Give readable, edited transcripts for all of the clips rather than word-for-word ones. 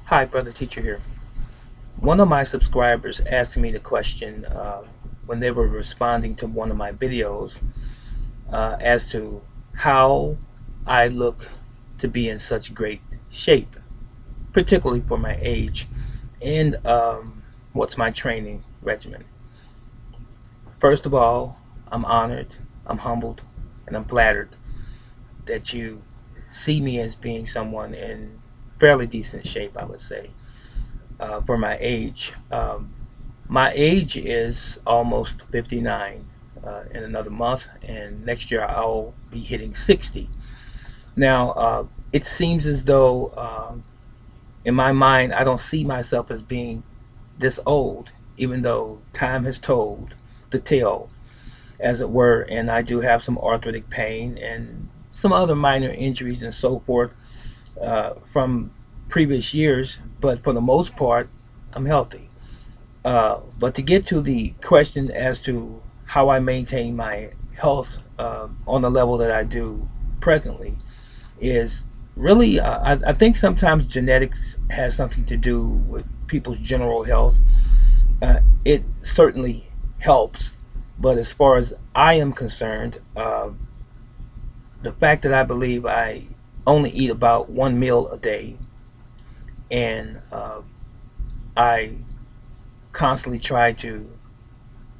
Hi, Brother Teacher here. One of my subscribers asked me the question when they were responding to one of my videos as to how I look to be in such great shape, particularly for my age, and what's my training regimen. First of all, I'm honored, I'm humbled, and I'm flattered that you see me as being someone in fairly decent shape, I would say, for my age. My age is almost 59 in another month, and next year I'll be hitting 60. Now, it seems as though in my mind I don't see myself as being this old, even though time has told the tale, as it were, and I do have some arthritic pain and some other minor injuries and so forth from previous years, but for the most part, I'm healthy. But to get to the question as to how I maintain my health on the level that I do presently is really, I think sometimes genetics has something to do with people's general health. It certainly helps, but as far as I am concerned, the fact that I believe I only eat about one meal a day and I constantly try to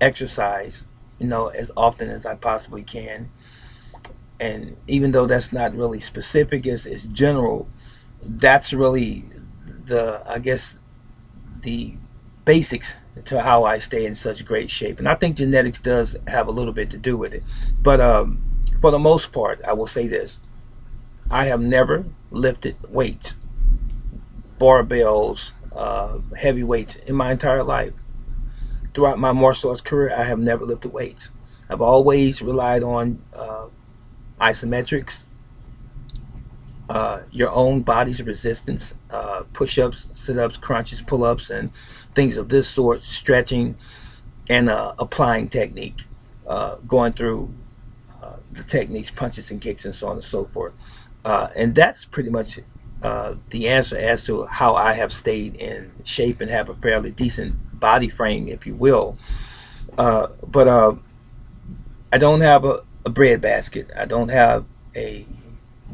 exercise, as often as I possibly can. And even though that's not really specific, it's general. That's really I guess, the basics to how I stay in such great shape. And I think genetics does have a little bit to do with it. But for the most part, I will say this: I have never lifted weights, barbells, heavy weights in my entire life. Throughout my martial arts career, I have never lifted weights. I've always relied on isometrics, your own body's resistance, push-ups, sit-ups, crunches, pull-ups, and things of this sort, stretching and applying technique, going through the techniques, punches and kicks, and so on and so forth. And that's pretty much the answer as to how I have stayed in shape and have a fairly decent body frame, if you will. But I don't have a bread basket. I don't have a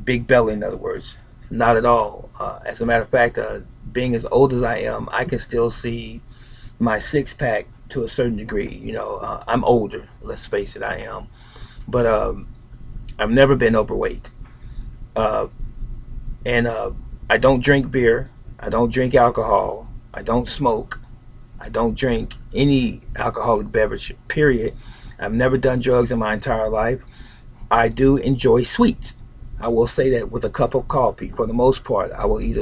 big belly, in other words. Not at all. As a matter of fact, being as old as I am, I can still see my six pack to a certain degree. I'm older, let's face it, I am. But I've never been overweight. Uh, and I don't drink beer. I don't drink alcohol. I don't smoke. I don't drink any alcoholic beverage, period. I've never done drugs in my entire life. I do enjoy sweets. I will say that with a cup of coffee, for the most part, I will eat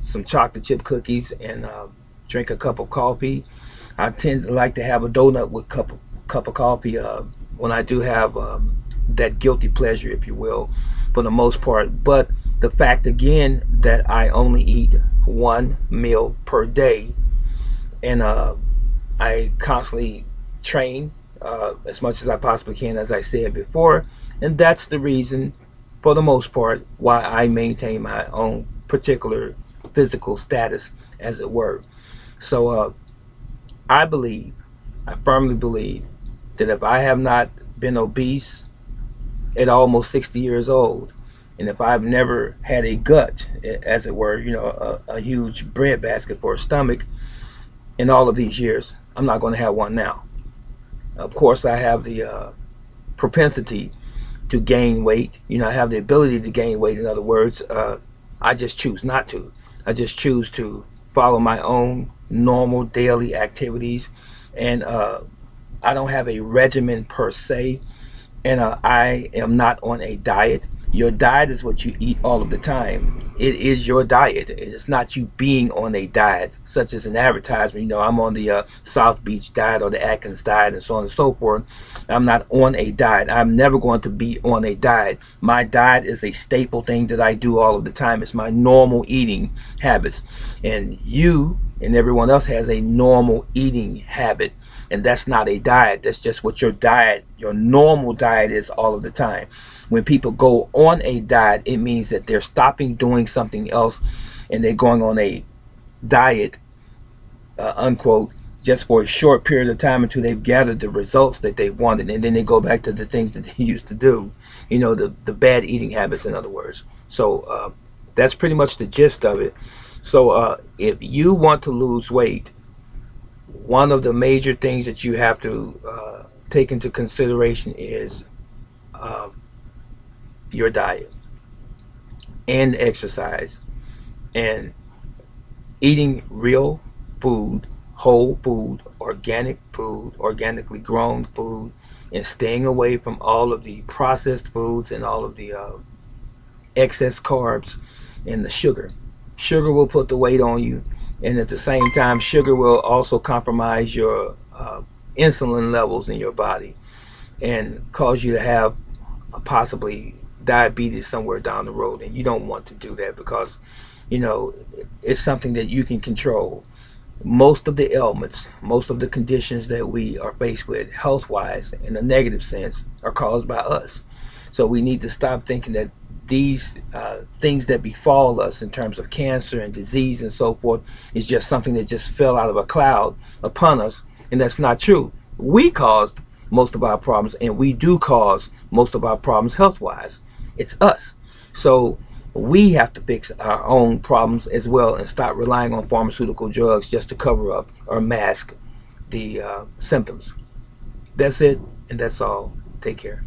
some chocolate chip cookies and drink a cup of coffee. I tend to like to have a donut with cup of coffee when I do have that guilty pleasure, if you will, for the most part. But the fact again that I only eat one meal per day, and I constantly train as much as I possibly can, as I said before, and that's the reason, for the most part, why I maintain my own particular physical status, as it were. So I firmly believe, that if I have not been obese at almost 60 years old, and if I've never had a gut, as it were, a huge bread basket for a stomach in all of these years, I'm not going to have one now. Of course, I have the propensity to gain weight. I have the ability to gain weight. In other words, I just choose not to. I just choose to follow my own normal daily activities, and I don't have a regimen per se, and I am not on a diet. Your diet is what you eat all of the time. It is your diet. It's not you being on a diet, such as an advertisement. I'm on the South Beach diet or the Atkins diet and so on and so forth. I'm not on a diet. I'm never going to be on a diet. My diet is a staple thing that I do all of the time. It's my normal eating habits. And you and everyone else has a normal eating habit. And that's not a diet. That's just what your normal diet is all of the time. When people go on a diet, it means that they're stopping doing something else, and they're going on a diet, unquote, just for a short period of time until they've gathered the results that they wanted, and then they go back to the things that they used to do, the bad eating habits, in other words. So that's pretty much the gist of it. So if you want to lose weight, one of the major things that you have to take into consideration is uh, your diet and exercise and eating real food, whole food, organically grown food, and staying away from all of the processed foods and all of the excess carbs and the sugar. Sugar will put the weight on you, and at the same time, sugar will also compromise your insulin levels in your body and cause you to have possibly diabetes somewhere down the road. And you don't want to do that because, you know, it's something that you can control. Most of the ailments, most of the conditions that we are faced with health wise in a negative sense are caused by us. So we need to stop thinking that these things that befall us in terms of cancer and disease and so forth is just something that just fell out of a cloud upon us, and that's not true. We caused most of our problems, and we do cause most of our problems health wise. It's us. So we have to fix our own problems as well and stop relying on pharmaceutical drugs just to cover up or mask the symptoms. That's it, and that's all. Take care.